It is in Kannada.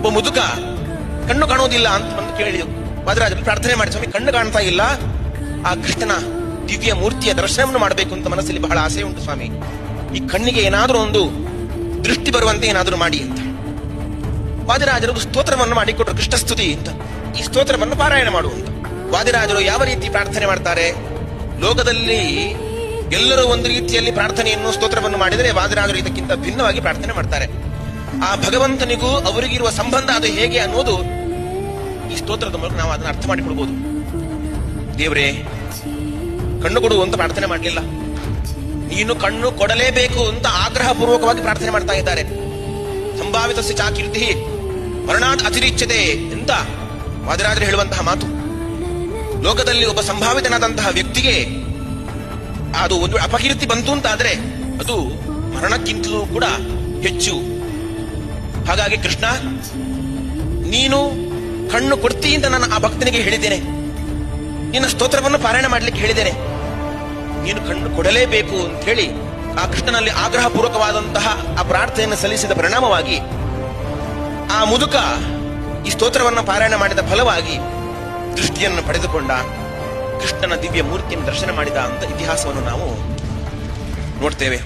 ಒಬ್ಬ ಮುದುಕ ಕಣ್ಣು ಕಾಣುವುದಿಲ್ಲ ಅಂತ ಬಂದು ಕೇಳಿ ವಾದಿರಾಜರು ಪ್ರಾರ್ಥನೆ ಮಾಡಿ, ಸ್ವಾಮಿ ಕಣ್ಣು ಕಾಣ್ತಾ ಇಲ್ಲ, ಆ ಕೃಷ್ಣನ ದಿವ್ಯ ಮೂರ್ತಿಯ ದರ್ಶನವನ್ನು ಮಾಡಬೇಕು ಅಂತ ಮನಸ್ಸಲ್ಲಿ ಬಹಳ ಆಸೆ ಉಂಟು ಸ್ವಾಮಿ, ಈ ಕಣ್ಣಿಗೆ ಏನಾದರೂ ಒಂದು ದೃಷ್ಟಿ ಬರುವಂತೆ ಏನಾದರೂ ಮಾಡಿ ಅಂತ ವಾದಿರಾಜರು ಸ್ತೋತ್ರವನ್ನು ಮಾಡಿಕೊಟ್ರು, ಕೃಷ್ಣಸ್ತುತಿ ಅಂತ. ಈ ಸ್ತೋತ್ರವನ್ನು ಪಾರಾಯಣ ಮಾಡುವಂತ. ವಾದಿರಾಜರು ಯಾವ ರೀತಿ ಪ್ರಾರ್ಥನೆ ಮಾಡ್ತಾರೆ? ಲೋಕದಲ್ಲಿ ಎಲ್ಲರೂ ಒಂದು ರೀತಿಯಲ್ಲಿ ಪ್ರಾರ್ಥನೆಯನ್ನು ಸ್ತೋತ್ರವನ್ನು ಮಾಡಿದರೆ ವಾದಿರಾಜರು ಇದಕ್ಕಿಂತ ಭಿನ್ನವಾಗಿ ಪ್ರಾರ್ಥನೆ ಮಾಡ್ತಾರೆ. ಆ ಭಗವಂತನಿಗೂ ಅವರಿಗಿರುವ ಸಂಬಂಧ ಅದು ಹೇಗೆ ಅನ್ನೋದು ಈ ಸ್ತೋತ್ರದ ಮೂಲಕ ನಾವು ಅದನ್ನು ಅರ್ಥ ಮಾಡಿಕೊಳ್ಬಹುದು. ದೇವರೇ ಕಣ್ಣು ಕೊಡು ಅಂತ ಪ್ರಾರ್ಥನೆ ಮಾಡಲಿಲ್ಲ, ನೀನು ಕಣ್ಣು ಕೊಡಲೇಬೇಕು ಅಂತ ಆಗ್ರಹ ಪೂರ್ವಕವಾಗಿ ಪ್ರಾರ್ಥನೆ ಮಾಡ್ತಾ ಇದ್ದಾರೆ. ಸಂಭಾವಿತ ಚಾಕೀರ್ತಿ ಮರಣಾತ್ ಅತಿರಿಚ್ಯತೆ ಅಂತ ವಾದಿರಾಜರು ಹೇಳುವಂತಹ ಮಾತು. ಲೋಕದಲ್ಲಿ ಒಬ್ಬ ಸಂಭಾವಿತನಾದಂತಹ ವ್ಯಕ್ತಿಗೆ ಅದು ಒಂದು ಅಪಕೀರ್ತಿ ಬಂತು ಅಂತಾದ್ರೆ ಅದು ಮರಣಕ್ಕಿಂತಲೂ ಕೂಡ ಹೆಚ್ಚು. ಹಾಗಾಗಿ ಕೃಷ್ಣ, ನೀನು ಕಣ್ಣು ಕೊಡ್ತೀ ಅಂತ ನಾನು ಆ ಭಕ್ತನಿಗೆ ಹೇಳಿದ್ದೇನೆ, ನಿನ್ನ ಸ್ತೋತ್ರವನ್ನು ಪಾರಾಯಣ ಮಾಡ್ಲಿಕ್ಕೆ ಹೇಳಿದ್ದೇನೆ, ನೀನು ಕಣ್ಣು ಕೊಡಲೇಬೇಕು ಅಂತ ಹೇಳಿ ಆ ಕೃಷ್ಣನಲ್ಲಿ ಆಗ್ರಹ ಪೂರ್ವಕವಾದಂತಹ ಆ ಪ್ರಾರ್ಥನೆಯನ್ನು ಸಲ್ಲಿಸಿದ ಪರಿಣಾಮವಾಗಿ ಆ ಮುದುಕ ಈ ಸ್ತೋತ್ರವನ್ನು ಪಾರಾಯಣ ಮಾಡಿದ ಫಲವಾಗಿ ದೃಷ್ಟಿಯನ್ನು ಪಡೆದುಕೊಂಡ, ಕೃಷ್ಣನ ದಿವ್ಯ ಮೂರ್ತಿಯನ್ನು ದರ್ಶನ ಮಾಡಿದ ಅಂತ ಇತಿಹಾಸವನ್ನು ನಾವು ನೋಡ್ತೇವೆ.